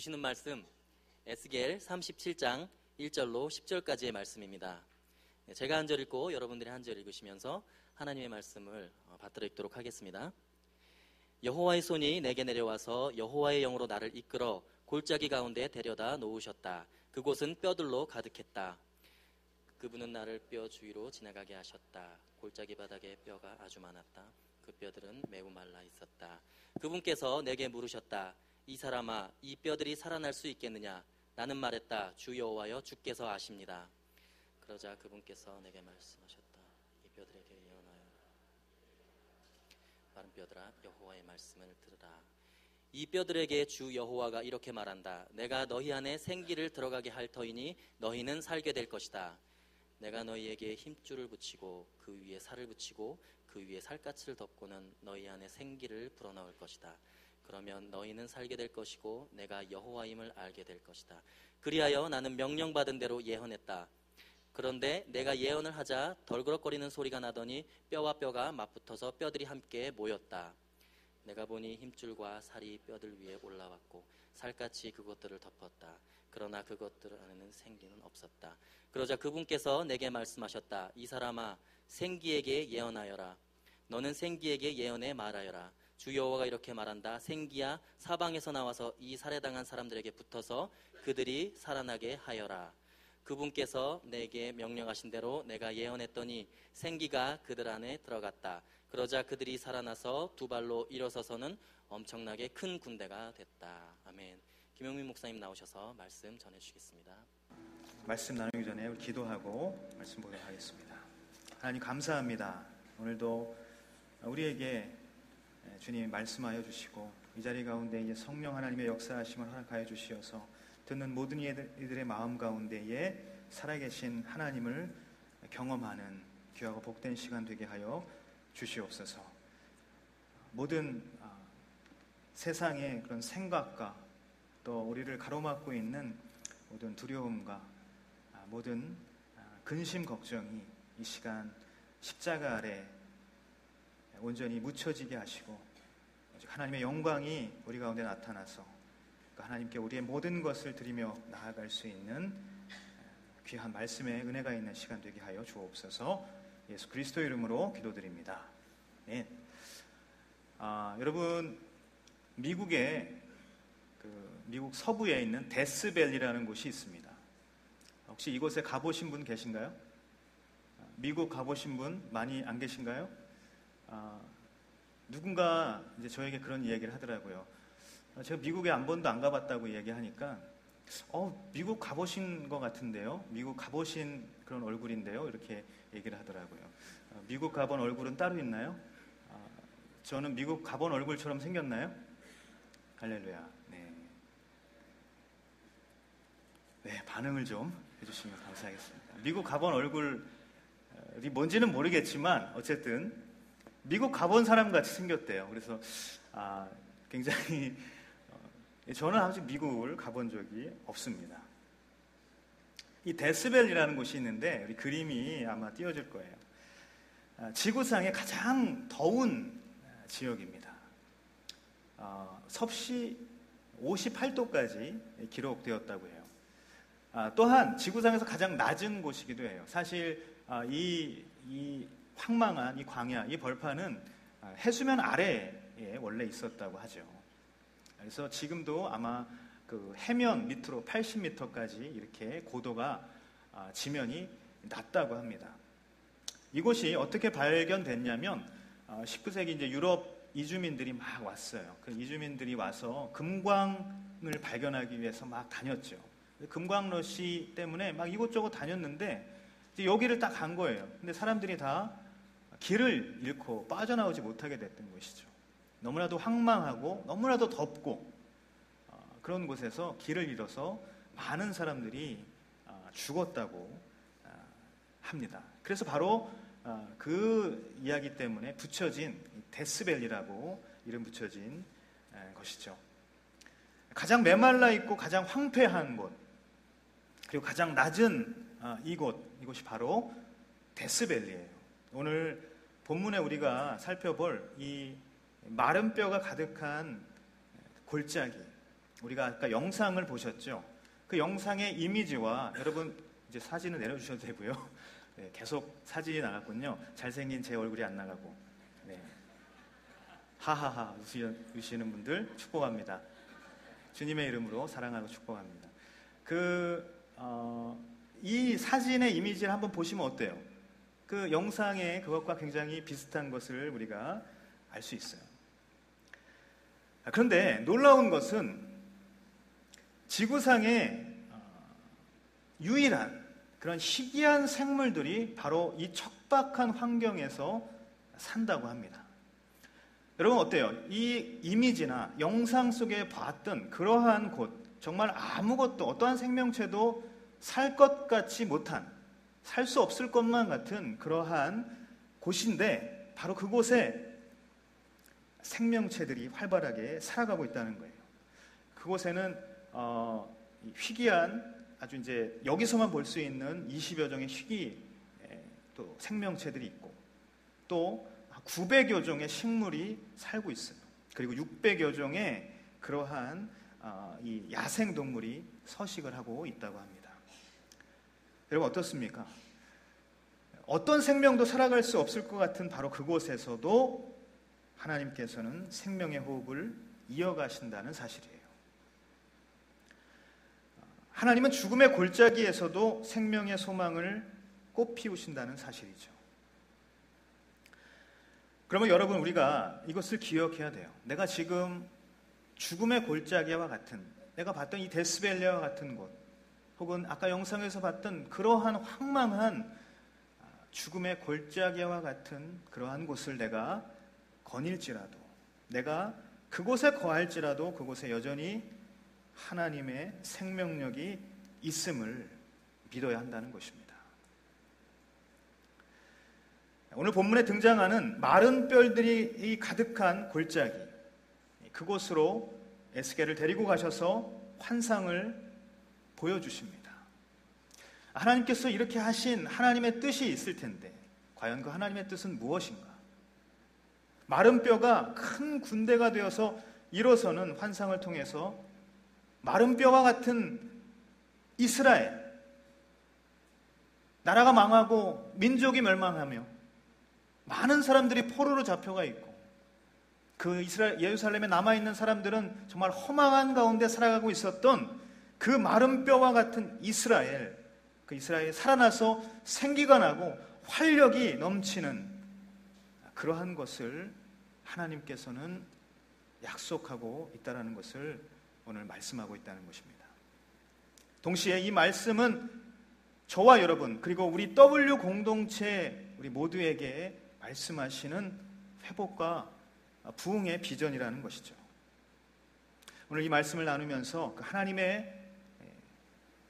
주시는 말씀 에스겔 37장 1절로 10절까지의 말씀입니다. 제가 한 절 읽고 여러분들이 한 절 읽으시면서 하나님의 말씀을 받들어 읽도록 하겠습니다. 여호와의 손이 내게 내려와서 여호와의 영으로 나를 이끌어 골짜기 가운데 데려다 놓으셨다. 그곳은 뼈들로 가득했다. 그분은 나를 뼈 주위로 지나가게 하셨다. 골짜기 바닥에 뼈가 아주 많았다. 그 뼈들은 매우 말라 있었다. 그분께서 내게 물으셨다. 이 사람아, 이 뼈들이 살아날 수 있겠느냐? 나는 말했다. 주 여호와여, 주께서 아십니다. 그러자 그분께서 내게 말씀하셨다. 이 뼈들에게 예언하여 마른 뼈들아, 여호와의 말씀을 들으라. 이 뼈들에게 주 여호와가 이렇게 말한다. 내가 너희 안에 생기를 들어가게 할 터이니 너희는 살게 될 것이다. 내가 너희에게 힘줄을 붙이고 그 위에 살을 붙이고 그 위에 살갗을 덮고는 너희 안에 생기를 불어넣을 것이다. 그러면 너희는 살게 될 것이고 내가 여호와임을 알게 될 것이다. 그리하여 나는 명령받은 대로 예언했다. 그런데 내가 예언을 하자 덜그럭거리는 소리가 나더니 뼈와 뼈가 맞붙어서 뼈들이 함께 모였다. 내가 보니 힘줄과 살이 뼈들 위에 올라왔고 살갗이 그것들을 덮었다. 그러나 그것들 안에는 생기는 없었다. 그러자 그분께서 내게 말씀하셨다. 이 사람아, 생기에게 예언하여라. 너는 생기에게 예언해 말하여라. 주 여호와가 이렇게 말한다. 생기야, 사방에서 나와서 이 살해당한 사람들에게 붙어서 그들이 살아나게 하여라. 그분께서 내게 명령하신 대로 내가 예언했더니 생기가 그들 안에 들어갔다. 그러자 그들이 살아나서 두 발로 일어서서는 엄청나게 큰 군대가 됐다. 아멘. 김용민 목사님 나오셔서 말씀 전해주시겠습니다. 말씀 나누기 전에 우리 기도하고 말씀 보도록 하겠습니다. 하나님 감사합니다. 오늘도 우리에게 주님이 말씀하여 주시고 이 자리 가운데 이제 성령 하나님의 역사하심을 허락하여 주시어서 듣는 모든 이들의 마음 가운데에 살아계신 하나님을 경험하는 귀하고 복된 시간 되게 하여 주시옵소서. 모든 세상의 그런 생각과 또 우리를 가로막고 있는 모든 두려움과 모든 근심 걱정이 이 시간 십자가 아래 온전히 묻혀지게 하시고 하나님의 영광이 우리 가운데 나타나서 하나님께 우리의 모든 것을 드리며 나아갈 수 있는 귀한 말씀의 은혜가 있는 시간 되게 하여 주옵소서. 예수 그리스도 이름으로 기도드립니다. 네. 여러분, 미국 서부에 있는 데스밸리라는 곳이 있습니다. 혹시 이곳에 가보신 분 계신가요? 미국 가보신 분 많이 안 계신가요? 누군가 이제 저에게 그런 이야기를 하더라고요. 제가 미국에 한 번도 안 가봤다고 얘기하니까 미국 가보신 것 같은데요? 미국 가보신 그런 얼굴인데요? 이렇게 얘기를 하더라고요. 미국 가본 얼굴은 따로 있나요? 저는 미국 가본 얼굴처럼 생겼나요? 할렐루야. 네, 반응을 좀 해주시면 감사하겠습니다. 미국 가본 얼굴이 뭔지는 모르겠지만 어쨌든 미국 가본 사람 같이 생겼대요. 그래서 굉장히 저는 아직 미국을 가본 적이 없습니다. 이 데스밸리라는 곳이 있는데 우리 그림이 아마 띄워질 거예요. 지구상의 가장 더운 지역입니다. 섭씨 58도까지 기록되었다고 해요. 또한 지구상에서 가장 낮은 곳이기도 해요. 사실 이 황망한 이 광야, 이 벌판은 해수면 아래에 원래 있었다고 하죠. 그래서 지금도 아마 그 해면 밑으로 80m까지 이렇게 고도가 지면이 낮다고 합니다. 이곳이 어떻게 발견됐냐면 19세기 이제 유럽 이주민들이 막 왔어요. 그 이주민들이 와서 금광을 발견하기 위해서 막 다녔죠. 금광러시 때문에 막 이곳저곳 다녔는데 이제 여기를 딱 간 거예요. 근데 사람들이 다 길을 잃고 빠져나오지 못하게 됐던 것이죠. 너무나도 황망하고 너무나도 덥고 그런 곳에서 길을 잃어서 많은 사람들이 죽었다고 합니다. 그래서 바로 그 이야기 때문에 붙여진 데스밸리라고 이름 붙여진 것이죠. 가장 메말라 있고 가장 황폐한 곳, 그리고 가장 낮은 이곳이 바로 데스밸리예요. 오늘 본문에 우리가 살펴볼 이 마른 뼈가 가득한 골짜기, 우리가 아까 영상을 보셨죠? 그 영상의 이미지와 여러분 이제 사진을 내려주셔도 되고요. 네, 계속 사진이 나갔군요. 잘생긴 제 얼굴이 안 나가고. 네. 하하하 웃으시는 분들 축복합니다. 주님의 이름으로 사랑하고 축복합니다. 이 사진의 이미지를 한번 보시면 어때요? 그 영상의 그것과 굉장히 비슷한 것을 우리가 알 수 있어요. 그런데 놀라운 것은 지구상에 유일한 그런 희귀한 생물들이 바로 이 척박한 환경에서 산다고 합니다. 여러분 어때요? 이 이미지나 영상 속에 봤던 그러한 곳, 정말 아무것도 어떠한 생명체도 살 것 같지 못한, 살 수 없을 것만 같은 그러한 곳인데 바로 그곳에 생명체들이 활발하게 살아가고 있다는 거예요. 그곳에는 희귀한 아주 이제 여기서만 볼 수 있는 20여 종의 희귀 또 생명체들이 있고 또 900여 종의 식물이 살고 있어요. 그리고 600여 종의 그러한 이 야생 동물이 서식을 하고 있다고 합니다. 여러분 어떻습니까? 어떤 생명도 살아갈 수 없을 것 같은 바로 그곳에서도 하나님께서는 생명의 호흡을 이어가신다는 사실이에요. 하나님은 죽음의 골짜기에서도 생명의 소망을 꽃피우신다는 사실이죠. 그러면 여러분 우리가 이것을 기억해야 돼요. 내가 지금 죽음의 골짜기와 같은, 내가 봤던 이 데스밸리와 같은 곳, 혹은 아까 영상에서 봤던 그러한 황망한 죽음의 골짜기와 같은 그러한 곳을 내가 거닐지라도, 내가 그곳에 거할지라도 그곳에 여전히 하나님의 생명력이 있음을 믿어야 한다는 것입니다. 오늘 본문에 등장하는 마른 뼈들이 가득한 골짜기, 그곳으로 에스겔을 데리고 가셔서 환상을 보여주십니다. 하나님께서 이렇게 하신 하나님의 뜻이 있을 텐데 과연 그 하나님의 뜻은 무엇인가? 마른 뼈가 큰 군대가 되어서 일어서는 환상을 통해서 마른 뼈와 같은 이스라엘, 나라가 망하고 민족이 멸망하며 많은 사람들이 포로로 잡혀가 있고 그 예루살렘에 남아있는 사람들은 정말 허망한 가운데 살아가고 있었던 그 마른 뼈와 같은 이스라엘, 그 이스라엘이 살아나서 생기가 나고 활력이 넘치는 그러한 것을 하나님께서는 약속하고 있다는 것을 오늘 말씀하고 있다는 것입니다. 동시에 이 말씀은 저와 여러분 그리고 우리 W 공동체 우리 모두에게 말씀하시는 회복과 부흥의 비전이라는 것이죠. 오늘 이 말씀을 나누면서 그 하나님의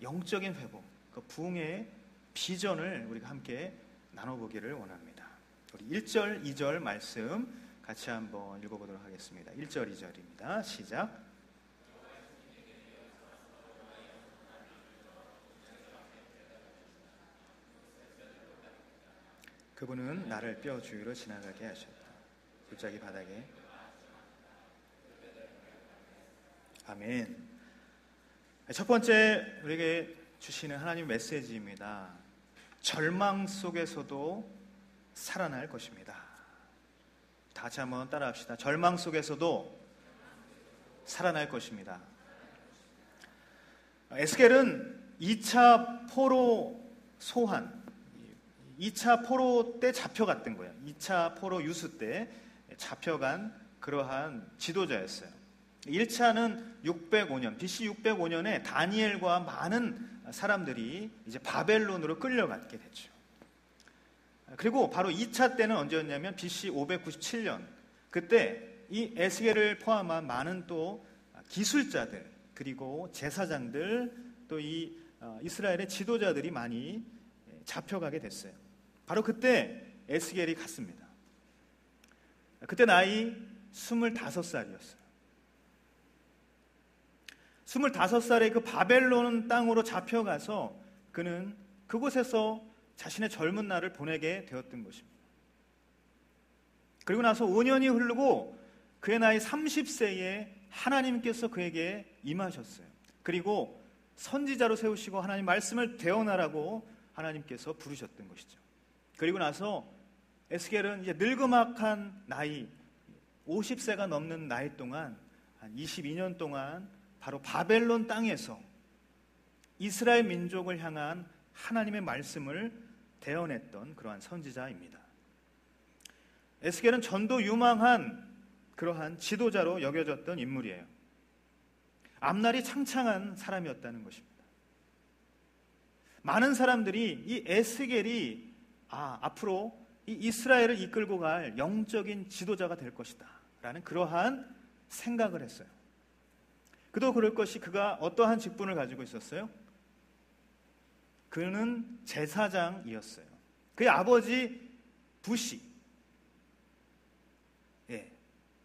영적인 회복, 그 부흥의 비전을 우리가 함께 나눠보기를 원합니다. 우리 1절, 2절 말씀 같이 한번 읽어보도록 하겠습니다. 1절, 2절입니다. 시작. 그분은 나를 뼈 주위로 지나가게 하셨다. 골짜기 바닥에. 아멘. 첫 번째 우리에게 주시는 하나님 메시지입니다. 절망 속에서도 살아날 것입니다. 다 같이 한번 따라합시다. 절망 속에서도 살아날 것입니다. 에스겔은 2차 포로 소환, 2차 포로 때 잡혀갔던 거예요. 2차 포로 유수 때 잡혀간 그러한 지도자였어요. 1차는 605년, BC 605년에 다니엘과 많은 사람들이 이제 바벨론으로 끌려가게 됐죠. 그리고 바로 2차 때는 언제였냐면 BC 597년. 그때 이 에스겔을 포함한 많은 또 기술자들 그리고 제사장들 또 이 이스라엘의 지도자들이 많이 잡혀가게 됐어요. 바로 그때 에스겔이 갔습니다. 그때 나이 25살이었어요. 25살에 그 바벨론 땅으로 잡혀가서 그는 그곳에서 자신의 젊은 날을 보내게 되었던 것입니다. 그리고 나서 5년이 흐르고 그의 나이 30세에 하나님께서 그에게 임하셨어요. 그리고 선지자로 세우시고 하나님 말씀을 대언하라고 하나님께서 부르셨던 것이죠. 그리고 나서 에스겔은 이제 늙음악한 나이, 50세가 넘는 나이 동안 한 22년 동안 바로 바벨론 땅에서 이스라엘 민족을 향한 하나님의 말씀을 대언했던 그러한 선지자입니다. 에스겔은 전도 유망한 그러한 지도자로 여겨졌던 인물이에요. 앞날이 창창한 사람이었다는 것입니다. 많은 사람들이 이 에스겔이 앞으로 이 이스라엘을 이끌고 갈 영적인 지도자가 될 것이다 라는 그러한 생각을 했어요. 그도 그럴 것이 그가 어떠한 직분을 가지고 있었어요? 그는 제사장이었어요. 그의 아버지 부시,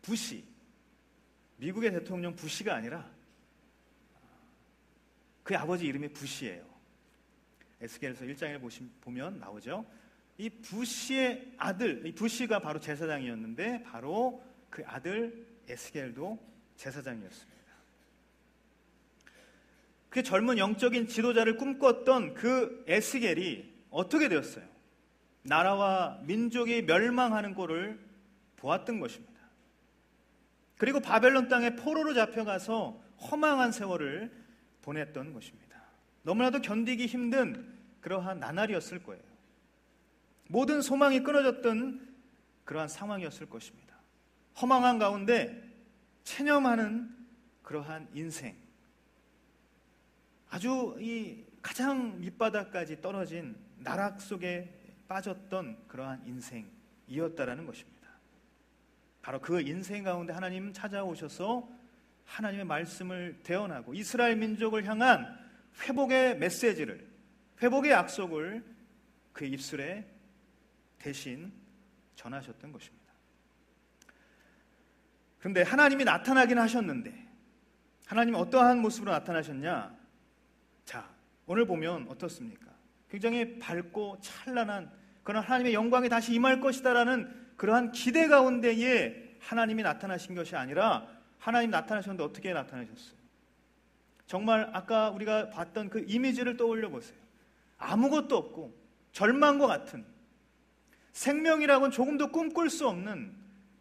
부시, 미국의 대통령 부시가 아니라 그의 아버지 이름이 부시예요. 에스겔서 1장에 보면 나오죠. 이 부시의 아들, 이 부시가 바로 제사장이었는데 바로 그 아들 에스겔도 제사장이었습니다. 그 젊은 영적인 지도자를 꿈꿨던 그 에스겔이 어떻게 되었어요? 나라와 민족이 멸망하는 꼴을 보았던 것입니다. 그리고 바벨론 땅에 포로로 잡혀가서 허망한 세월을 보냈던 것입니다. 너무나도 견디기 힘든 그러한 나날이었을 거예요. 모든 소망이 끊어졌던 그러한 상황이었을 것입니다. 허망한 가운데 체념하는 그러한 인생, 아주 이 가장 밑바닥까지 떨어진 나락 속에 빠졌던 그러한 인생이었다라는 것입니다. 바로 그 인생 가운데 하나님 찾아오셔서 하나님의 말씀을 대언하고 이스라엘 민족을 향한 회복의 메시지를, 회복의 약속을 그의 입술에 대신 전하셨던 것입니다. 그런데 하나님이 나타나긴 하셨는데 하나님이 어떠한 모습으로 나타나셨냐? 자, 오늘 보면 어떻습니까? 굉장히 밝고 찬란한 그런 하나님의 영광이 다시 임할 것이다라는 그러한 기대 가운데에 하나님이 나타나신 것이 아니라 하나님 나타나셨는데 어떻게 나타나셨어요? 정말 아까 우리가 봤던 그 이미지를 떠올려 보세요. 아무것도 없고 절망과 같은, 생명이라고는 조금도 꿈꿀 수 없는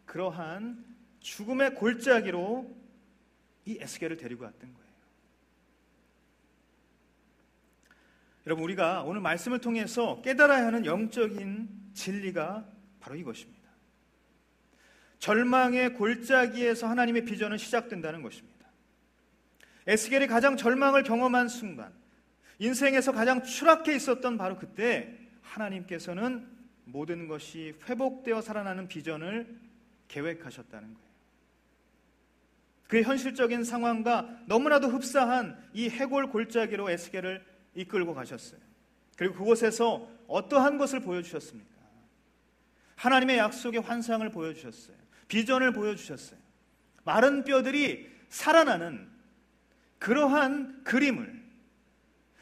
그러한 죽음의 골짜기로 이 에스겔을 데리고 왔던 거예요. 여러분, 우리가 오늘 말씀을 통해서 깨달아야 하는 영적인 진리가 바로 이것입니다. 절망의 골짜기에서 하나님의 비전은 시작된다는 것입니다. 에스겔이 가장 절망을 경험한 순간, 인생에서 가장 추락해 있었던 바로 그때 하나님께서는 모든 것이 회복되어 살아나는 비전을 계획하셨다는 거예요. 그의 현실적인 상황과 너무나도 흡사한 이 해골 골짜기로 에스겔을 이끌고 가셨어요. 그리고 그곳에서 어떠한 것을 보여주셨습니까? 하나님의 약속의 환상을 보여주셨어요. 비전을 보여주셨어요. 마른 뼈들이 살아나는 그러한 그림을,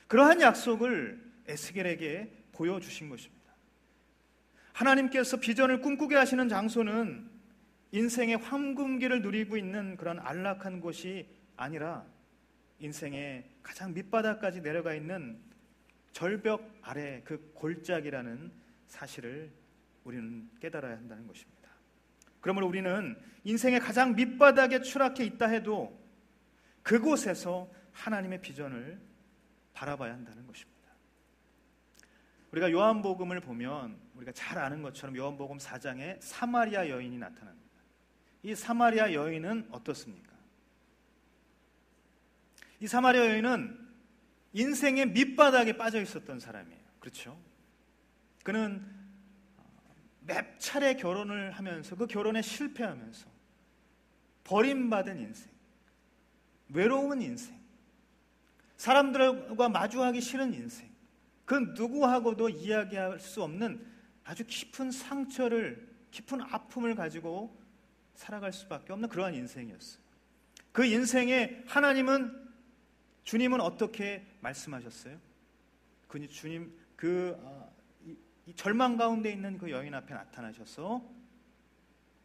그러한 약속을 에스겔에게 보여주신 것입니다. 하나님께서 비전을 꿈꾸게 하시는 장소는 인생의 황금기를 누리고 있는 그런 안락한 곳이 아니라 인생의 가장 밑바닥까지 내려가 있는 절벽 아래 그 골짜기라는 사실을 우리는 깨달아야 한다는 것입니다. 그러므로 우리는 인생의 가장 밑바닥에 추락해 있다 해도 그곳에서 하나님의 비전을 바라봐야 한다는 것입니다. 우리가 요한복음을 보면 우리가 잘 아는 것처럼 요한복음 4장에 사마리아 여인이 나타납니다. 이 사마리아 여인은 어떻습니까? 이 사마리아 여인은 인생의 밑바닥에 빠져 있었던 사람이에요. 그렇죠? 그는 몇 차례 결혼을 하면서 그 결혼에 실패하면서 버림받은 인생, 외로운 인생, 사람들과 마주하기 싫은 인생, 그 누구하고도 이야기할 수 없는 아주 깊은 상처를, 깊은 아픔을 가지고 살아갈 수밖에 없는 그러한 인생이었어요. 그 인생에 주님은 어떻게 말씀하셨어요? 주님 이 절망 가운데 있는 그 여인 앞에 나타나셔서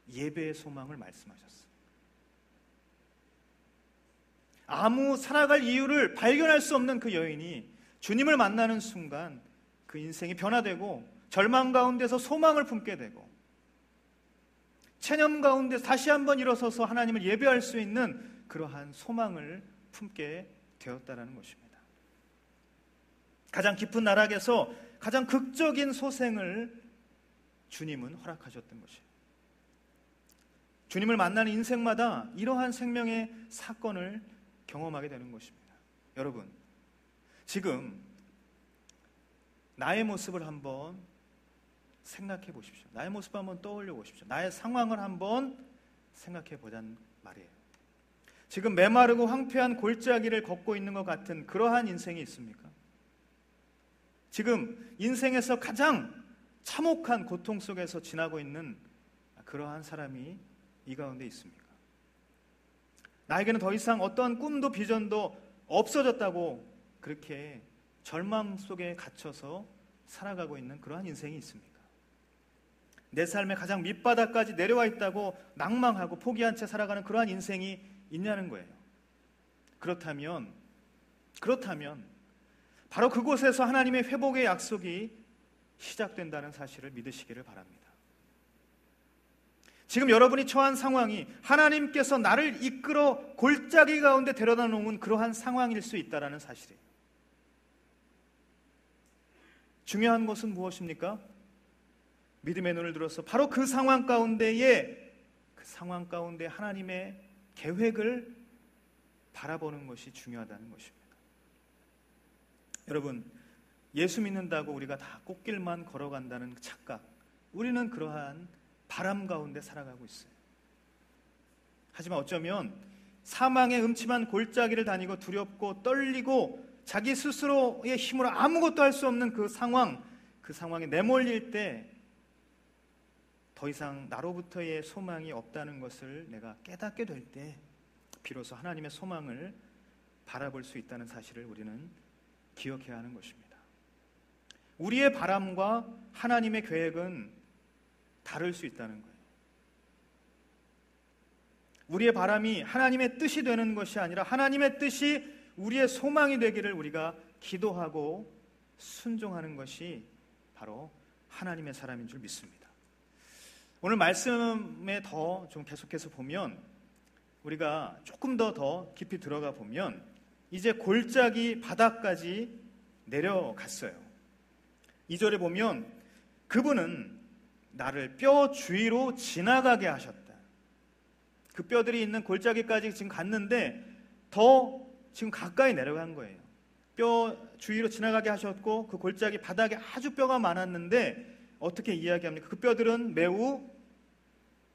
예배의 소망을 말씀하셨어요. 아무 살아갈 이유를 발견할 수 없는 그 여인이 주님을 만나는 순간 그 인생이 변화되고 절망 가운데서 소망을 품게 되고 체념 가운데 다시 한번 일어서서 하나님을 예배할 수 있는 그러한 소망을 품게 되었다는 것입니다. 가장 깊은 나락에서 가장 극적인 소생을 주님은 허락하셨던 것이에요. 주님을 만나는 인생마다 이러한 생명의 사건을 경험하게 되는 것입니다. 여러분, 지금 나의 모습을 한번 생각해 보십시오. 나의 모습을 한번 떠올려 보십시오. 나의 상황을 한번 생각해 보자는 말이에요. 지금 메마르고 황폐한 골짜기를 걷고 있는 것 같은 그러한 인생이 있습니까? 지금 인생에서 가장 참혹한 고통 속에서 지나고 있는 그러한 사람이 이 가운데 있습니까? 나에게는 더 이상 어떠한 꿈도 비전도 없어졌다고 그렇게 절망 속에 갇혀서 살아가고 있는 그러한 인생이 있습니까? 내 삶의 가장 밑바닥까지 내려와 있다고 낭망하고 포기한 채 살아가는 그러한 인생이 있냐는 거예요. 그렇다면 바로 그곳에서 하나님의 회복의 약속이 시작된다는 사실을 믿으시기를 바랍니다. 지금 여러분이 처한 상황이 하나님께서 나를 이끌어 골짜기 가운데 데려다 놓은 그러한 상황일 수 있다는 사실이에요. 중요한 것은 무엇입니까? 믿음의 눈을 들어서 바로 그 상황 가운데 하나님의 계획을 바라보는 것이 중요하다는 것입니다. 여러분, 예수 믿는다고 우리가 다 꽃길만 걸어간다는 착각, 우리는 그러한 바람 가운데 살아가고 있어요. 하지만 어쩌면 사망의 음침한 골짜기를 다니고 두렵고 떨리고 자기 스스로의 힘으로 아무것도 할 수 없는 그 상황에 내몰릴 때 더 이상 나로부터의 소망이 없다는 것을 내가 깨닫게 될 때 비로소 하나님의 소망을 바라볼 수 있다는 사실을 우리는 기억해야 하는 것입니다. 우리의 바람과 하나님의 계획은 다를 수 있다는 거예요. 우리의 바람이 하나님의 뜻이 되는 것이 아니라 하나님의 뜻이 우리의 소망이 되기를 우리가 기도하고 순종하는 것이 바로 하나님의 사람인 줄 믿습니다. 오늘 말씀에 더 좀 계속해서 보면 우리가 조금 더 깊이 들어가 보면 이제 골짜기 바닥까지 내려갔어요. 2절에 보면 그분은 나를 뼈 주위로 지나가게 하셨다. 그 뼈들이 있는 골짜기까지 지금 갔는데 더 지금 가까이 내려간 거예요. 뼈 주위로 지나가게 하셨고 그 골짜기 바닥에 아주 뼈가 많았는데 어떻게 이야기합니까? 그 뼈들은 매우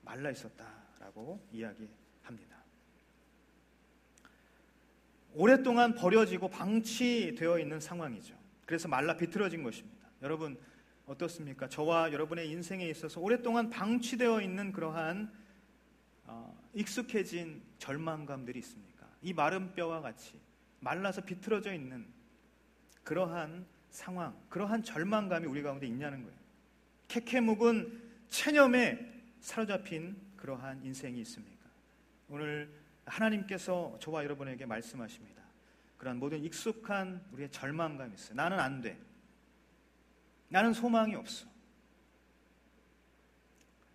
말라 있었다라고 이야기합니다. 오랫동안 버려지고 방치되어 있는 상황이죠. 그래서 말라 비틀어진 것입니다. 여러분 어떻습니까? 저와 여러분의 인생에 있어서 오랫동안 방치되어 있는 그러한 익숙해진 절망감들이 있습니까? 이 마른 뼈와 같이 말라서 비틀어져 있는 그러한 상황, 그러한 절망감이 우리 가운데 있냐는 거예요. 캐캐 묵은 체념에 사로잡힌 그러한 인생이 있습니까? 오늘 하나님께서 저와 여러분에게 말씀하십니다. 그러한 모든 익숙한 우리의 절망감이 있어요. 나는 안 돼. 나는 소망이 없어.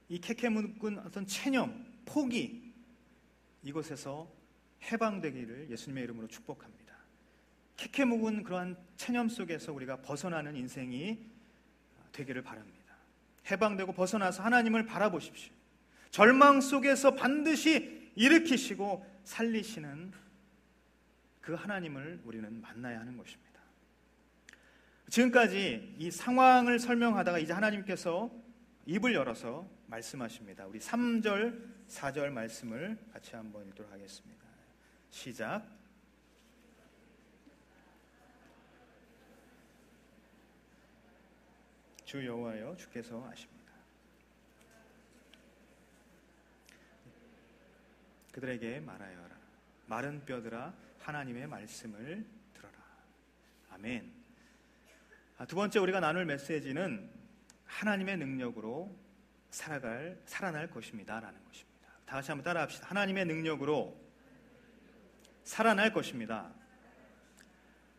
이 캐캐 묵은 어떤 체념, 포기, 이곳에서 해방되기를 예수님의 이름으로 축복합니다. 캐캐 묵은 그러한 체념 속에서 우리가 벗어나는 인생이 되기를 바랍니다. 해방되고 벗어나서 하나님을 바라보십시오. 절망 속에서 반드시 일으키시고 살리시는 그 하나님을 우리는 만나야 하는 것입니다. 지금까지 이 상황을 설명하다가 이제 하나님께서 입을 열어서 말씀하십니다. 우리 3절, 4절 말씀을 같이 한번 읽도록 하겠습니다. 시작. 주 여호와여 주께서 아십니다. 그들에게 말하여라. 마른 뼈들아 하나님의 말씀을 들어라. 아멘. 두 번째 우리가 나눌 메시지는 하나님의 능력으로 살아날 것입니다 라는 것입니다. 다 같이 한번 따라합시다. 하나님의 능력으로 살아날 것입니다.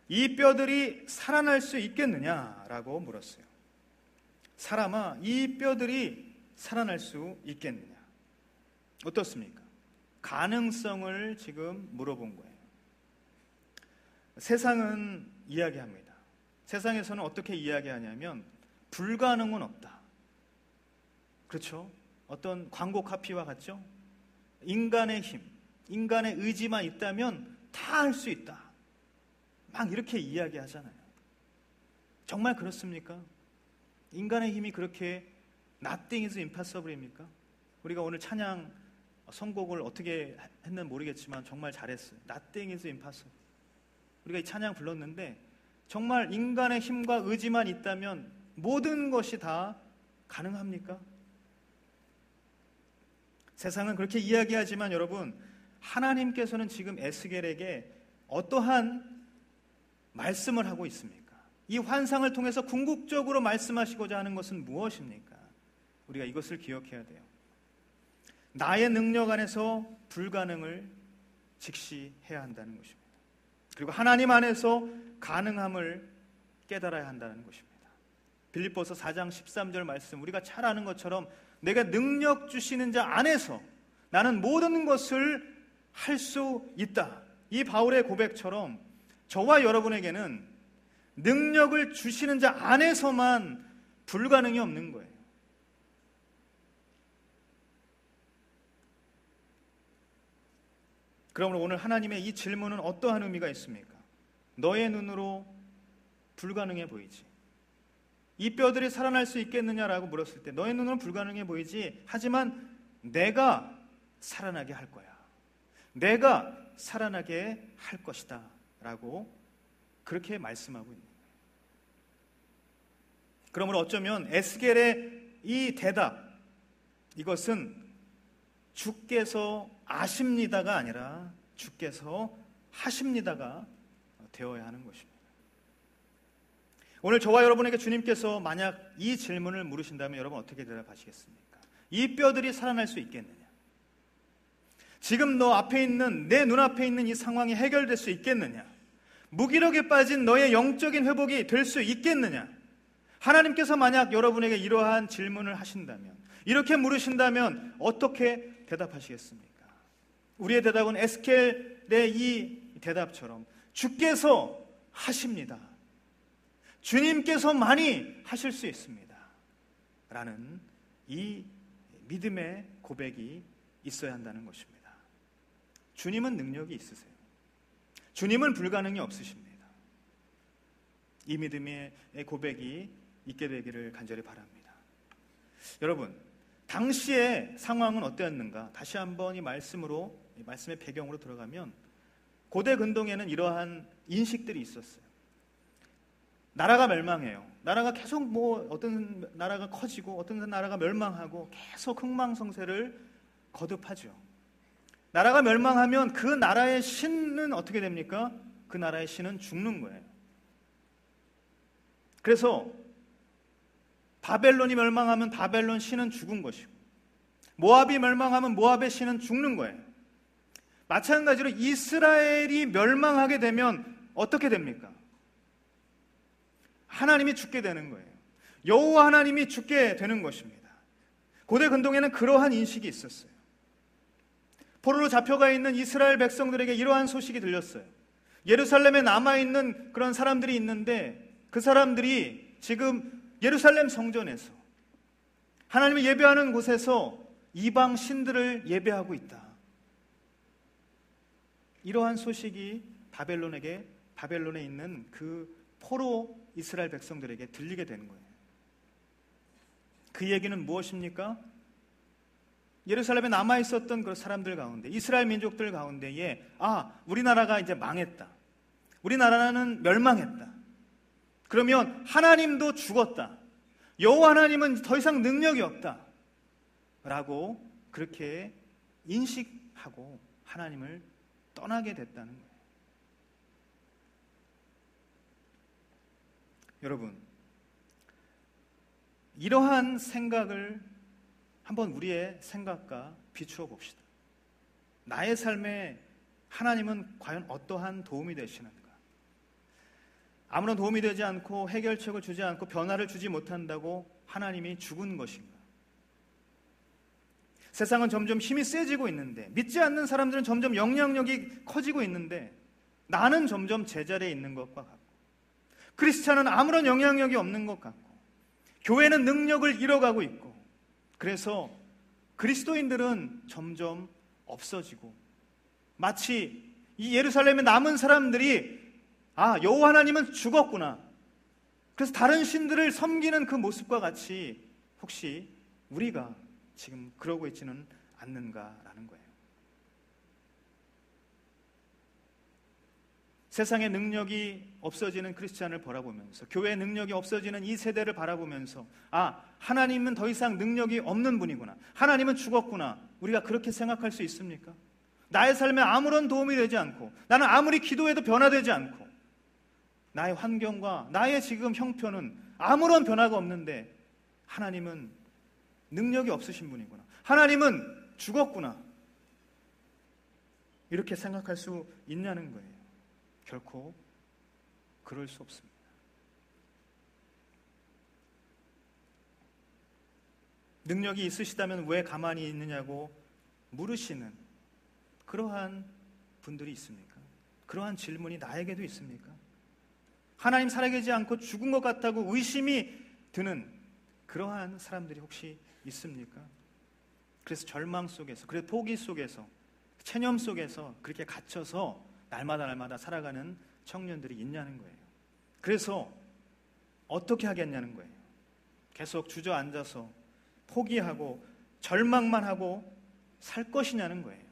이 뼈들이 살아날 수 있겠느냐라고 물었어요. 사람아, 이 뼈들이 살아날 수 있겠느냐? 어떻습니까? 가능성을 지금 물어본 거예요. 세상은 이야기합니다. 세상에서는 어떻게 이야기하냐면 불가능은 없다. 그렇죠? 어떤 광고 카피와 같죠? 인간의 힘, 인간의 의지만 있다면 다 할 수 있다. 막 이렇게 이야기하잖아요. 정말 그렇습니까? 인간의 힘이 그렇게 Nothing is impossible입니까? 우리가 오늘 찬양 선곡을 어떻게 했는지 모르겠지만 정말 잘했어요. Nothing is impossible. 우리가 이 찬양 불렀는데 정말 인간의 힘과 의지만 있다면 모든 것이 다 가능합니까? 세상은 그렇게 이야기하지만 여러분, 하나님께서는 지금 에스겔에게 어떠한 말씀을 하고 있습니까? 이 환상을 통해서 궁극적으로 말씀하시고자 하는 것은 무엇입니까? 우리가 이것을 기억해야 돼요. 나의 능력 안에서 불가능을 직시해야 한다는 것입니다. 그리고 하나님 안에서 가능함을 깨달아야 한다는 것입니다. 빌립보서 4장 13절 말씀, 우리가 잘 아는 것처럼 내가 능력 주시는 자 안에서 나는 모든 것을 할 수 있다. 이 바울의 고백처럼 저와 여러분에게는 능력을 주시는 자 안에서만 불가능이 없는 거예요. 그러므로 오늘 하나님의 이 질문은 어떠한 의미가 있습니까? 너의 눈으로 불가능해 보이지. 이 뼈들이 살아날 수 있겠느냐라고 물었을 때 너의 눈으로는 불가능해 보이지. 하지만 내가 살아나게 할 거야. 내가 살아나게 할 것이다 라고 그렇게 말씀하고 있는 거예요. 그러므로 어쩌면 에스겔의 이 대답, 이것은 주께서 아십니다가 아니라 주께서 하십니다가 되어야 하는 것입니다. 오늘 저와 여러분에게 주님께서 만약 이 질문을 물으신다면 여러분 어떻게 대답하시겠습니까? 이 뼈들이 살아날 수 있겠느냐? 지금 너 앞에 있는, 내 눈앞에 있는 이 상황이 해결될 수 있겠느냐? 무기력에 빠진 너의 영적인 회복이 될 수 있겠느냐? 하나님께서 만약 여러분에게 이러한 질문을 하신다면, 이렇게 물으신다면 어떻게 대답하시겠습니까? 우리의 대답은 에스겔의 이 대답처럼 주께서 하십니다. 주님께서만이 하실 수 있습니다. 라는 이 믿음의 고백이 있어야 한다는 것입니다. 주님은 능력이 있으세요. 주님은 불가능이 없으십니다. 이 믿음의 고백이 있게 되기를 간절히 바랍니다. 여러분, 당시의 상황은 어땠는가? 다시 한번 이 말씀의 배경으로 들어가면 고대 근동에는 이러한 인식들이 있었어요. 나라가 멸망해요. 나라가 계속 어떤 나라가 커지고 어떤 나라가 멸망하고 계속 흥망성쇠를 거듭하죠. 나라가 멸망하면 그 나라의 신은 어떻게 됩니까? 그 나라의 신은 죽는 거예요. 그래서 바벨론이 멸망하면 바벨론 신은 죽은 것이고, 모압이 멸망하면 모압의 신은 죽는 거예요. 마찬가지로 이스라엘이 멸망하게 되면 어떻게 됩니까? 하나님이 죽게 되는 거예요. 여호와 하나님이 죽게 되는 것입니다. 고대 근동에는 그러한 인식이 있었어요. 포로로 잡혀가 있는 이스라엘 백성들에게 이러한 소식이 들렸어요. 예루살렘에 남아있는 그런 사람들이 있는데 그 사람들이 지금 예루살렘 성전에서 하나님을 예배하는 곳에서 이방 신들을 예배하고 있다. 이러한 소식이 바벨론에 있는 그 포로 이스라엘 백성들에게 들리게 되는 거예요. 그 얘기는 무엇입니까? 예루살렘에 남아있었던 그 사람들 가운데, 이스라엘 민족들 가운데에 우리나라가 이제 망했다. 우리나라는 멸망했다. 그러면 하나님도 죽었다. 여호와 하나님은 더 이상 능력이 없다. 라고 그렇게 인식하고 하나님을 떠나게 됐다는 거예요. 여러분, 이러한 생각을 한번 우리의 생각과 비추어 봅시다. 나의 삶에 하나님은 과연 어떠한 도움이 되시는가? 아무런 도움이 되지 않고 해결책을 주지 않고 변화를 주지 못한다고 하나님이 죽은 것인가? 세상은 점점 힘이 세지고 있는데, 믿지 않는 사람들은 점점 영향력이 커지고 있는데, 나는 점점 제자리에 있는 것과 같고, 크리스찬은 아무런 영향력이 없는 것 같고, 교회는 능력을 잃어가고 있고, 그래서 그리스도인들은 점점 없어지고, 마치 이 예루살렘에 남은 사람들이 여호와 하나님은 죽었구나, 그래서 다른 신들을 섬기는 그 모습과 같이 혹시 우리가 지금 그러고 있지는 않는가라는 거예요. 세상의 능력이 없어지는 크리스찬을 바라보면서, 교회의 능력이 없어지는 이 세대를 바라보면서, 하나님은 더 이상 능력이 없는 분이구나, 하나님은 죽었구나, 우리가 그렇게 생각할 수 있습니까? 나의 삶에 아무런 도움이 되지 않고, 나는 아무리 기도해도 변화되지 않고, 나의 환경과 나의 지금 형편은 아무런 변화가 없는데 하나님은 능력이 없으신 분이구나, 하나님은 죽었구나, 이렇게 생각할 수 있냐는 거예요. 결코 그럴 수 없습니다. 능력이 있으시다면 왜 가만히 있느냐고 물으시는 그러한 분들이 있습니까? 그러한 질문이 나에게도 있습니까? 하나님 살아계지 않고 죽은 것 같다고 의심이 드는 그러한 사람들이 혹시 있습니까? 그래서 절망 속에서, 그래서 포기 속에서, 체념 속에서 그렇게 갇혀서 날마다 살아가는 청년들이 있냐는 거예요. 그래서 어떻게 하겠냐는 거예요. 계속 주저앉아서 포기하고 절망만 하고 살 것이냐는 거예요.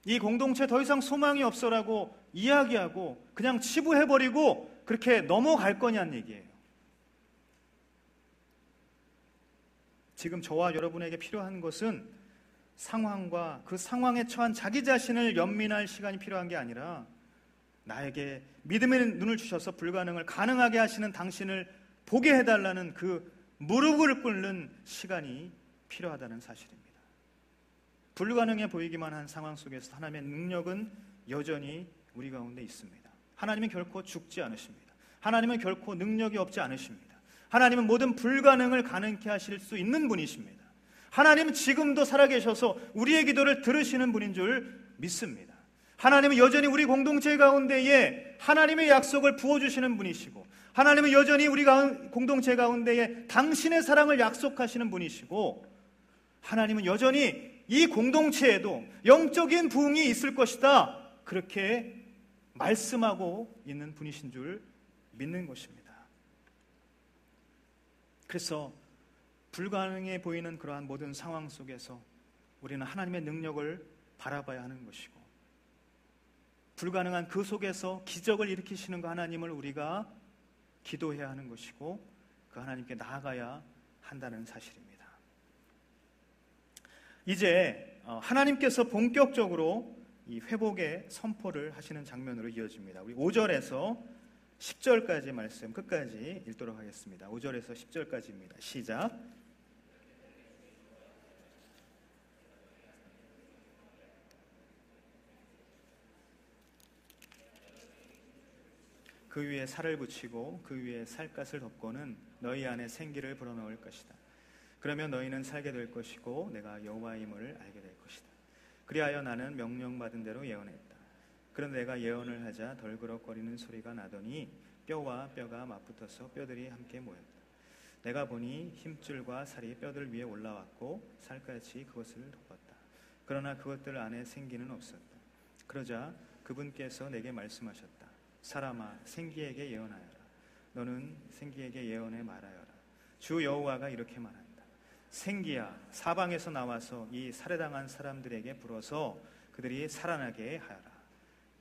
이 공동체 더 이상 소망이 없어라고 이야기하고 그냥 치부해버리고 그렇게 넘어갈 거냐는 얘기예요. 지금 저와 여러분에게 필요한 것은 상황과 그 상황에 처한 자기 자신을 연민할 시간이 필요한 게 아니라, 나에게 믿음의 눈을 주셔서 불가능을 가능하게 하시는 당신을 보게 해달라는 그 무릎을 꿇는 시간이 필요하다는 사실입니다. 불가능해 보이기만 한 상황 속에서 하나님의 능력은 여전히 우리 가운데 있습니다. 하나님은 결코 죽지 않으십니다. 하나님은 결코 능력이 없지 않으십니다. 하나님은 모든 불가능을 가능케 하실 수 있는 분이십니다. 하나님은 지금도 살아계셔서 우리의 기도를 들으시는 분인 줄 믿습니다. 하나님은 여전히 우리 공동체 가운데에 하나님의 약속을 부어주시는 분이시고, 하나님은 여전히 우리 공동체 가운데에 당신의 사랑을 약속하시는 분이시고, 하나님은 여전히 이 공동체에도 영적인 부흥이 있을 것이다, 그렇게 말씀하고 있는 분이신 줄 믿는 것입니다. 그래서 불가능해 보이는 그러한 모든 상황 속에서 우리는 하나님의 능력을 바라봐야 하는 것이고, 불가능한 그 속에서 기적을 일으키시는 그 하나님을 우리가 기도해야 하는 것이고, 그 하나님께 나아가야 한다는 사실입니다. 이제 하나님께서 본격적으로 이 회복의 선포를 하시는 장면으로 이어집니다. 우리 5절에서 10절까지 말씀 끝까지 읽도록 하겠습니다. 5절에서 10절까지입니다. 시작. 그 위에 살을 붙이고 그 위에 살갗을 덮고는 너희 안에 생기를 불어넣을 것이다. 그러면 너희는 살게 될 것이고 내가 여호와임을 알게 될 것이다. 그리하여 나는 명령받은 대로 예언했다. 그런데 내가 예언을 하자 덜그럭거리는 소리가 나더니 뼈와 뼈가 맞붙어서 뼈들이 함께 모였다. 내가 보니 힘줄과 살이 뼈들 위에 올라왔고 살갗이 그것을 덮었다. 그러나 그것들 안에 생기는 없었다. 그러자 그분께서 내게 말씀하셨다. 사람아, 생기에게 예언하여라. 너는 생기에게 예언해 말하여라. 주 여호와가 이렇게 말한다. 생기야, 사방에서 나와서 이 살해당한 사람들에게 불어서 그들이 살아나게 하여라.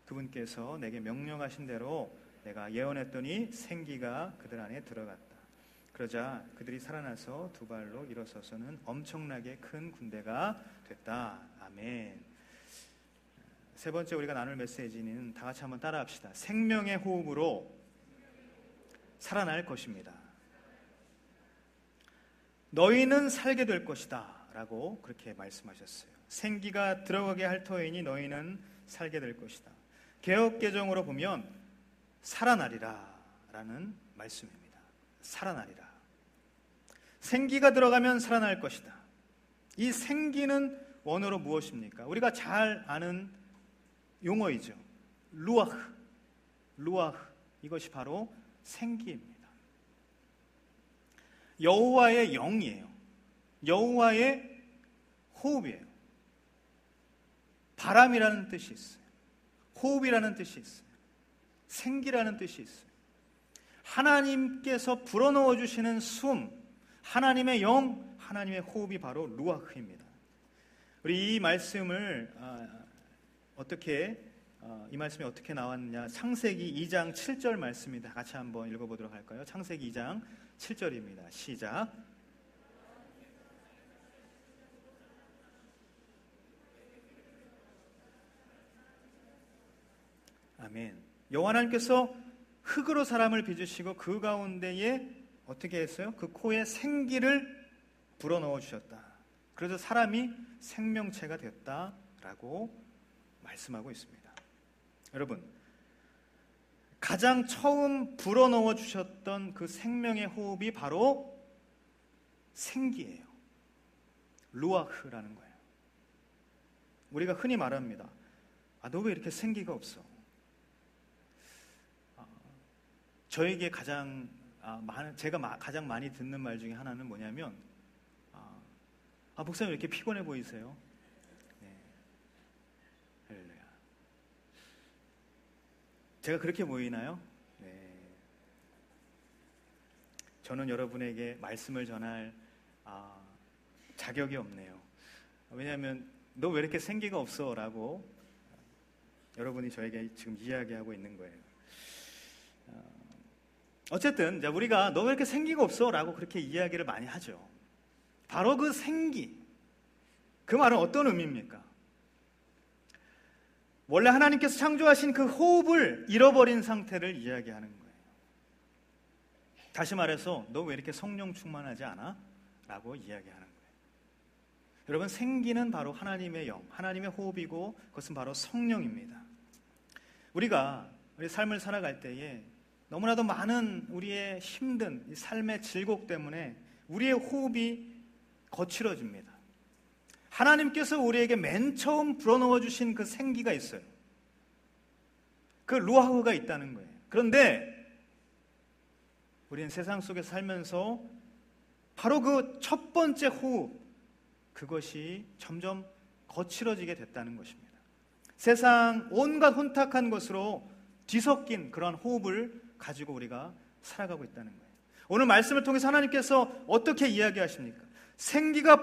그분께서 내게 명령하신 대로 내가 예언했더니 생기가 그들 안에 들어갔다. 그러자 그들이 살아나서 두 발로 일어서서는 엄청나게 큰 군대가 됐다. 아멘. 세 번째 우리가 나눌 메시지는 다 같이 한번 따라합시다. 생명의 호흡으로 살아날 것입니다. 너희는 살게 될 것이다 라고 그렇게 말씀하셨어요. 생기가 들어가게 할 터이니 너희는 살게 될 것이다. 개역개정으로 보면 살아나리라 라는 말씀입니다. 살아나리라. 생기가 들어가면 살아날 것이다. 이 생기는 원어로 무엇입니까? 우리가 잘 아는 용어이죠. 루아흐. 루아흐. 이것이 바로 생기입니다. 여호와의 영이에요. 여호와의 호흡이에요. 바람이라는 뜻이 있어요. 호흡이라는 뜻이 있어요. 생기라는 뜻이 있어요. 하나님께서 불어넣어 주시는 숨, 하나님의 영, 하나님의 호흡이 바로 루아흐입니다. 우리 이 말씀을 이 말씀이 어떻게 나왔느냐? 창세기 2장 7절 말씀입니다. 같이 한번 읽어보도록 할까요? 창세기 2장 7절입니다. 시작. 아멘. 여호와 하나님께서 흙으로 사람을 빚으시고 그 가운데에 어떻게 했어요? 그 코에 생기를 불어넣어 주셨다. 그래서 사람이 생명체가 됐다라고 말씀하고 있습니다. 여러분, 가장 처음 불어넣어 주셨던 그 생명의 호흡이 바로 생기예요. 루아흐라는 거예요. 우리가 흔히 말합니다. 너 왜 이렇게 생기가 없어? 저에게 제가 가장 많이 듣는 말 중에 하나는 뭐냐면, 목사님 왜 이렇게 피곤해 보이세요? 네. 할렐루야. 제가 그렇게 보이나요? 네. 저는 여러분에게 말씀을 전할 자격이 없네요. 왜냐하면 너 왜 이렇게 생기가 없어? 라고 여러분이 저에게 지금 이야기하고 있는 거예요. 어쨌든 우리가 너 왜 이렇게 생기가 없어? 라고 그렇게 이야기를 많이 하죠. 바로 그 생기, 그 말은 어떤 의미입니까? 원래 하나님께서 창조하신 그 호흡을 잃어버린 상태를 이야기하는 거예요. 다시 말해서 너 왜 이렇게 성령 충만하지 않아? 라고 이야기하는 거예요. 여러분, 생기는 바로 하나님의 영, 하나님의 호흡이고 그것은 바로 성령입니다. 우리가 우리 삶을 살아갈 때에 너무나도 많은 우리의 힘든 삶의 질곡 때문에 우리의 호흡이 거칠어집니다. 하나님께서 우리에게 맨 처음 불어넣어 주신 그 생기가 있어요. 그 루아흐가 있다는 거예요. 그런데 우리는 세상 속에 살면서 바로 그 첫 번째 호흡, 그것이 점점 거칠어지게 됐다는 것입니다. 세상 온갖 혼탁한 것으로 뒤섞인 그러한 호흡을 가지고 우리가 살아가고 있다는 거예요. 오늘 말씀을 통해서 하나님께서 어떻게 이야기하십니까? 생기를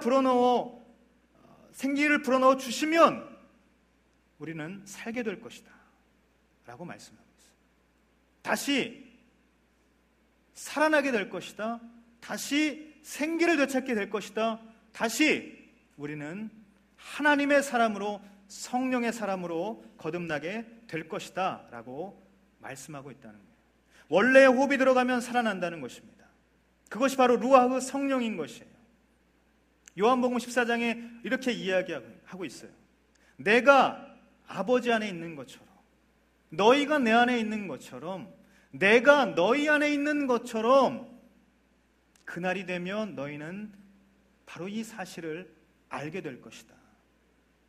불어넣어 주시면 우리는 살게 될 것이다 라고 말씀하고 있어요. 다시 살아나게 될 것이다. 다시 생기를 되찾게 될 것이다. 다시 우리는 하나님의 사람으로, 성령의 사람으로 거듭나게 될 것이다 라고 말씀하고 있다는 거예요. 원래의 호흡이 들어가면 살아난다는 것입니다. 그것이 바로 루아흐 성령인 것이에요. 요한복음 14장에 이렇게 이야기하고 있어요. 내가 아버지 안에 있는 것처럼, 너희가 내 안에 있는 것처럼, 내가 너희 안에 있는 것처럼 그날이 되면 너희는 바로 이 사실을 알게 될 것이다.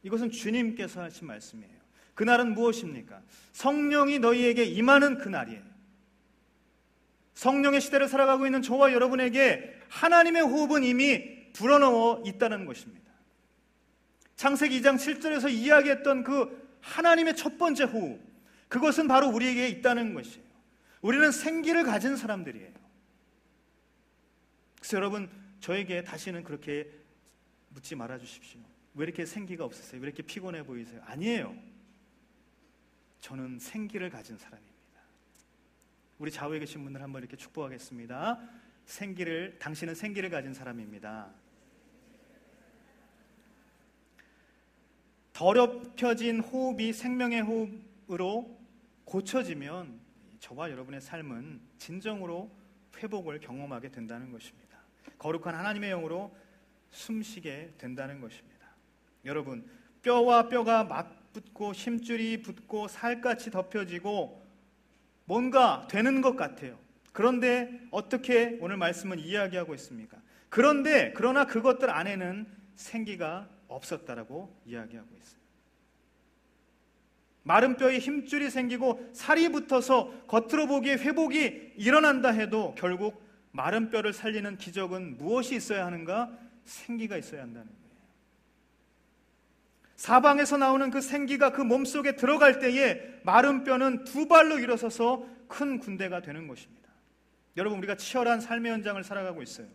이것은 주님께서 하신 말씀이에요. 그날은 무엇입니까? 성령이 너희에게 임하는 그날이에요. 성령의 시대를 살아가고 있는 저와 여러분에게 하나님의 호흡은 이미 불어넣어 있다는 것입니다. 창세기 2장 7절에서 이야기했던 그 하나님의 첫 번째 호흡, 그것은 바로 우리에게 있다는 것이에요. 우리는 생기를 가진 사람들이에요. 그래서 여러분, 저에게 다시는 그렇게 묻지 말아 주십시오. 왜 이렇게 생기가 없으세요? 왜 이렇게 피곤해 보이세요? 아니에요. 저는 생기를 가진 사람입니다. 우리 좌우에 계신 분들 한번 이렇게 축복하겠습니다. 당신은 생기를 가진 사람입니다. 더럽혀진 호흡이 생명의 호흡으로 고쳐지면 저와 여러분의 삶은 진정으로 회복을 경험하게 된다는 것입니다. 거룩한 하나님의 영으로 숨쉬게 된다는 것입니다. 여러분, 뼈와 뼈가 맞붙고 힘줄이 붙고 살같이 덮여지고 뭔가 되는 것 같아요. 그런데 어떻게 오늘 말씀은 이야기하고 있습니까? 그러나 그것들 안에는 생기가 없었다라고 이야기하고 있어요. 마른 뼈에 힘줄이 생기고 살이 붙어서 겉으로 보기에 회복이 일어난다 해도 결국 마른 뼈를 살리는 기적은 무엇이 있어야 하는가? 생기가 있어야 한다는 거예요. 사방에서 나오는 그 생기가 그 몸속에 들어갈 때에 마른 뼈는 두 발로 일어서서 큰 군대가 되는 것입니다. 여러분, 우리가 치열한 삶의 현장을 살아가고 있어요.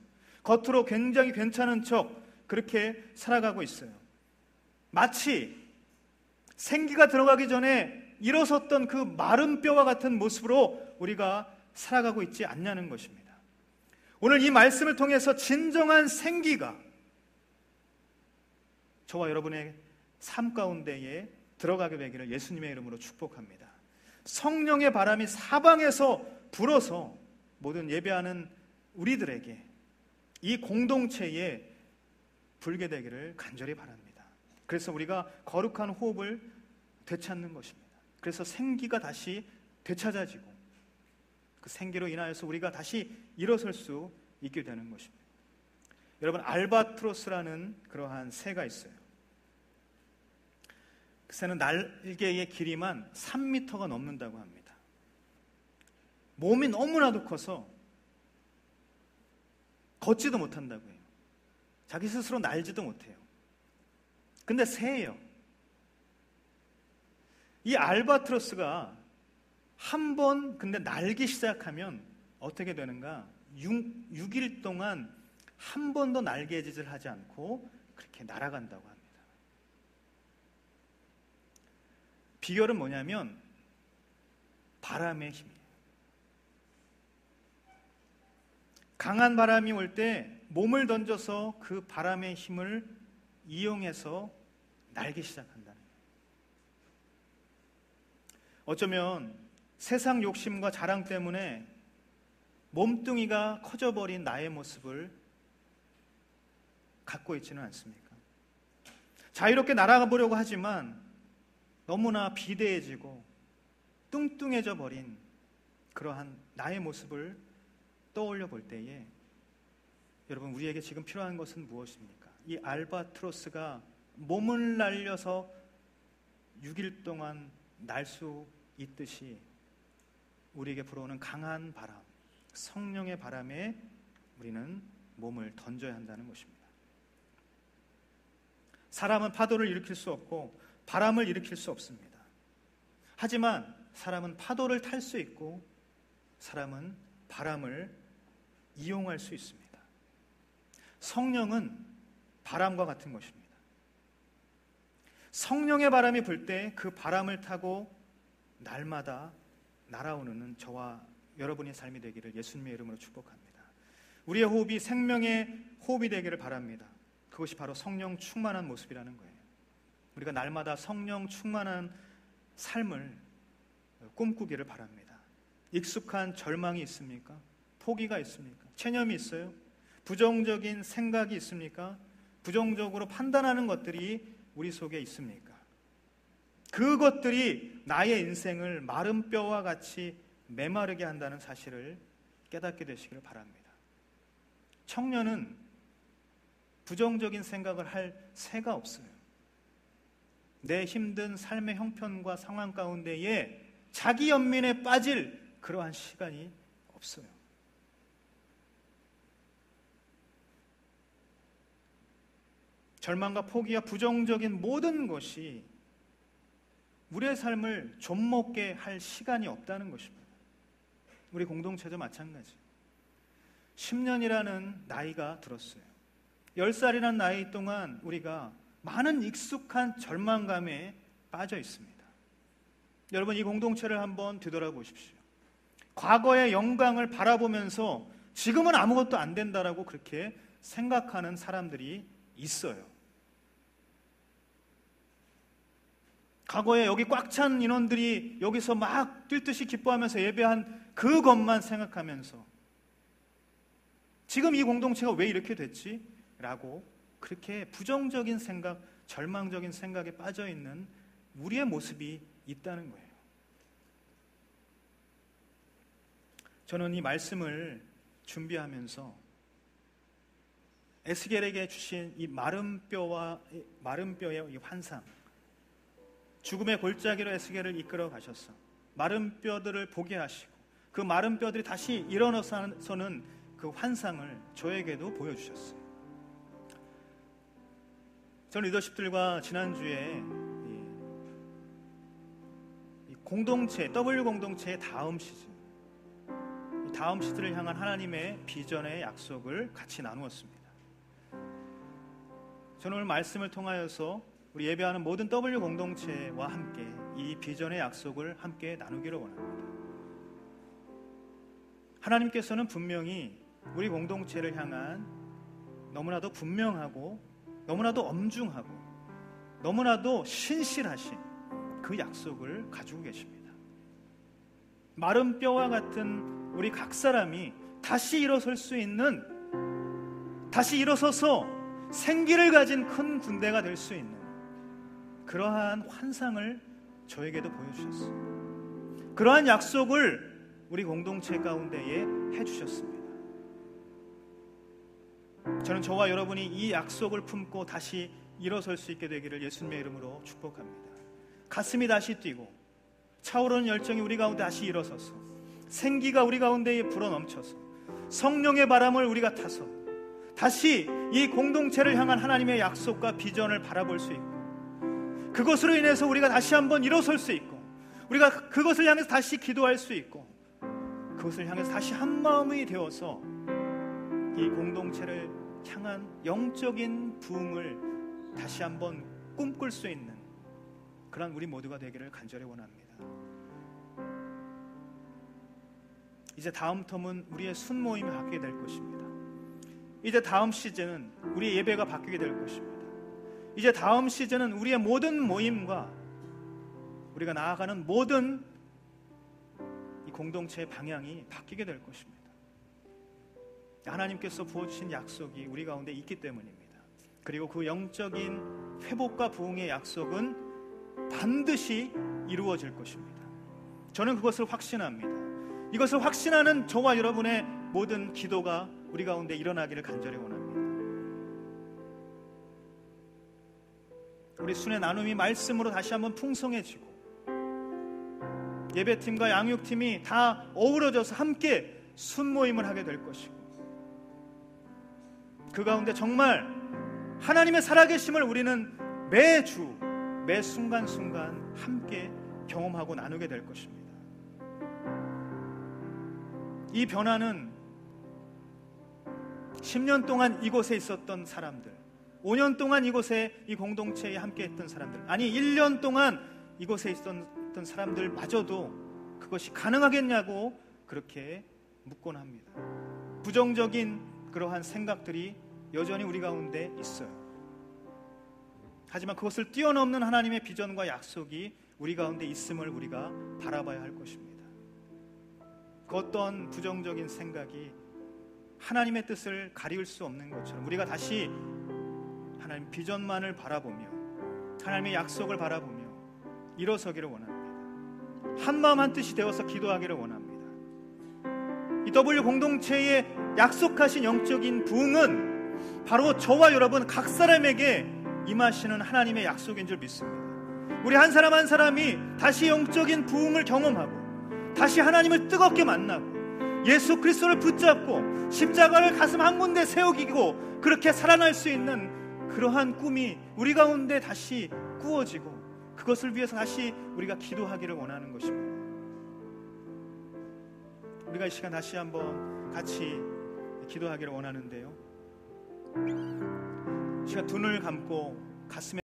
겉으로 굉장히 괜찮은 척 그렇게 살아가고 있어요. 마치 생기가 들어가기 전에 일어섰던 그 마른 뼈와 같은 모습으로 우리가 살아가고 있지 않냐는 것입니다. 오늘 이 말씀을 통해서 진정한 생기가 저와 여러분의 삶 가운데에 들어가게 되기를 예수님의 이름으로 축복합니다. 성령의 바람이 사방에서 불어서 모든 예배하는 우리들에게 이 공동체에 불게 되기를 간절히 바랍니다. 그래서 우리가 거룩한 호흡을 되찾는 것입니다. 그래서 생기가 다시 되찾아지고 그 생기로 인하여서 우리가 다시 일어설 수 있게 되는 것입니다. 여러분, 알바트로스라는 그러한 새가 있어요. 그 새는 날개의 길이만 3m가 넘는다고 합니다. 몸이 너무나도 커서 걷지도 못한다고 해요. 자기 스스로 날지도 못해요. 근데 새예요. 이 알바트로스가 한 번 근데 날기 시작하면 어떻게 되는가? 6일 동안 한 번도 날개짓을 하지 않고 그렇게 날아간다고 합니다. 비결은 뭐냐면 바람의 힘이에요. 강한 바람이 올 때 몸을 던져서 그 바람의 힘을 이용해서 날기 시작한다는 거예요. 어쩌면 세상 욕심과 자랑 때문에 몸뚱이가 커져버린 나의 모습을 갖고 있지는 않습니까? 자유롭게 날아가 보려고 하지만 너무나 비대해지고 뚱뚱해져 버린 그러한 나의 모습을 떠올려 볼 때에 여러분, 우리에게 지금 필요한 것은 무엇입니까? 이 알바트로스가 몸을 날려서 6일 동안 날 수 있듯이 우리에게 불어오는 강한 바람, 성령의 바람에 우리는 몸을 던져야 한다는 것입니다. 사람은 파도를 일으킬 수 없고 바람을 일으킬 수 없습니다. 하지만 사람은 파도를 탈 수 있고 사람은 바람을 이용할 수 있습니다. 성령은 바람과 같은 것입니다. 성령의 바람이 불 때 그 바람을 타고 날마다 날아오는 저와 여러분의 삶이 되기를 예수님의 이름으로 축복합니다. 우리의 호흡이 생명의 호흡이 되기를 바랍니다. 그것이 바로 성령 충만한 모습이라는 거예요. 우리가 날마다 성령 충만한 삶을 꿈꾸기를 바랍니다. 익숙한 절망이 있습니까? 포기가 있습니까? 체념이 있어요? 부정적인 생각이 있습니까? 부정적으로 판단하는 것들이 우리 속에 있습니까? 그것들이 나의 인생을 마른 뼈와 같이 메마르게 한다는 사실을 깨닫게 되시기를 바랍니다. 청년은 부정적인 생각을 할 새가 없어요. 내 힘든 삶의 형편과 상황 가운데에 자기 연민에 빠질 그러한 시간이 없어요. 절망과 포기와 부정적인 모든 것이 우리의 삶을 좀먹게 할 시간이 없다는 것입니다. 우리 공동체도 마찬가지. 10년이라는 나이가 들었어요. 10살이라는 나이 동안 우리가 많은 익숙한 절망감에 빠져 있습니다. 여러분, 이 공동체를 한번 되돌아보십시오. 과거의 영광을 바라보면서 지금은 아무것도 안 된다라고 그렇게 생각하는 사람들이 있어요. 과거에 여기 꽉 찬 인원들이 여기서 막 뛸 듯이 기뻐하면서 예배한 그것만 생각하면서 지금 이 공동체가 왜 이렇게 됐지? 라고 그렇게 부정적인 생각, 절망적인 생각에 빠져 있는 우리의 모습이 있다는 거예요. 저는 이 말씀을 준비하면서 에스겔에게 주신 이 마른 뼈의 이 환상, 죽음의 골짜기로 에스겔을 이끌어 가셔서 마른 뼈들을 보게 하시고 그 마른 뼈들이 다시 일어나서는 그 환상을 저에게도 보여주셨어요. 전 리더십들과 지난주에 이 공동체, W 공동체의 다음 시즌, 이 다음 시즌을 향한 하나님의 비전의 약속을 같이 나누었습니다. 저는 오늘 말씀을 통하여서 우리 예배하는 모든 W 공동체와 함께 이 비전의 약속을 함께 나누기를 원합니다. 하나님께서는 분명히 우리 공동체를 향한 너무나도 분명하고 너무나도 엄중하고 너무나도 신실하신 그 약속을 가지고 계십니다. 마른 뼈와 같은 우리 각 사람이 다시 일어설 수 있는, 다시 일어서서 생기를 가진 큰 군대가 될 수 있는 그러한 환상을 저에게도 보여주셨습니다. 그러한 약속을 우리 공동체 가운데에 해주셨습니다. 저는 저와 여러분이 이 약속을 품고 다시 일어설 수 있게 되기를 예수님의 이름으로 축복합니다. 가슴이 다시 뛰고 차오르는 열정이 우리 가운데 다시 일어서서 생기가 우리 가운데에 불어넘쳐서 성령의 바람을 우리가 타서 다시 이 공동체를 향한 하나님의 약속과 비전을 바라볼 수 있고 그것으로 인해서 우리가 다시 한번 일어설 수 있고 우리가 그것을 향해서 다시 기도할 수 있고 그것을 향해서 다시 한 마음이 되어서 이 공동체를 향한 영적인 부흥을 다시 한번 꿈꿀 수 있는 그런 우리 모두가 되기를 간절히 원합니다. 이제 다음 텀은 우리의 순모임이 바뀌게 될 것입니다. 이제 다음 시즌은 우리의 예배가 바뀌게 될 것입니다. 이제 다음 시즌은 우리의 모든 모임과 우리가 나아가는 모든 이 공동체의 방향이 바뀌게 될 것입니다. 하나님께서 부어주신 약속이 우리 가운데 있기 때문입니다. 그리고 그 영적인 회복과 부흥의 약속은 반드시 이루어질 것입니다. 저는 그것을 확신합니다. 이것을 확신하는 저와 여러분의 모든 기도가 우리 가운데 일어나기를 간절히 원합니다. 우리 순회 나눔이 말씀으로 다시 한번 풍성해지고 예배팀과 양육팀이 다 어우러져서 함께 순모임을 하게 될 것이고 그 가운데 정말 하나님의 살아계심을 우리는 매주 매 순간순간 함께 경험하고 나누게 될 것입니다. 이 변화는 10년 동안 이곳에 있었던 사람들, 5년 동안 이곳에 이 공동체에 함께 했던 사람들, 아니 1년 동안 이곳에 있었던 사람들마저도 그것이 가능하겠냐고 그렇게 묻곤 합니다. 부정적인 그러한 생각들이 여전히 우리 가운데 있어요. 하지만 그것을 뛰어넘는 하나님의 비전과 약속이 우리 가운데 있음을 우리가 바라봐야 할 것입니다. 그 어떤 부정적인 생각이 하나님의 뜻을 가리울 수 없는 것처럼 우리가 다시 하나님 비전만을 바라보며 하나님의 약속을 바라보며 일어서기를 원합니다. 한마음 한뜻이 되어서 기도하기를 원합니다. 이 W 공동체의 약속하신 영적인 부흥은 바로 저와 여러분 각 사람에게 임하시는 하나님의 약속인 줄 믿습니다. 우리 한 사람 한 사람이 다시 영적인 부흥을 경험하고 다시 하나님을 뜨겁게 만나고 예수 그리스도를 붙잡고 십자가를 가슴 한 군데 세우기고 그렇게 살아날 수 있는 그러한 꿈이 우리 가운데 다시 꾸어지고 그것을 위해서 다시 우리가 기도하기를 원하는 것입니다. 우리가 이 시간 다시 한번 같이 기도하기를 원하는데요. 시간 두 눈을 감고 가슴에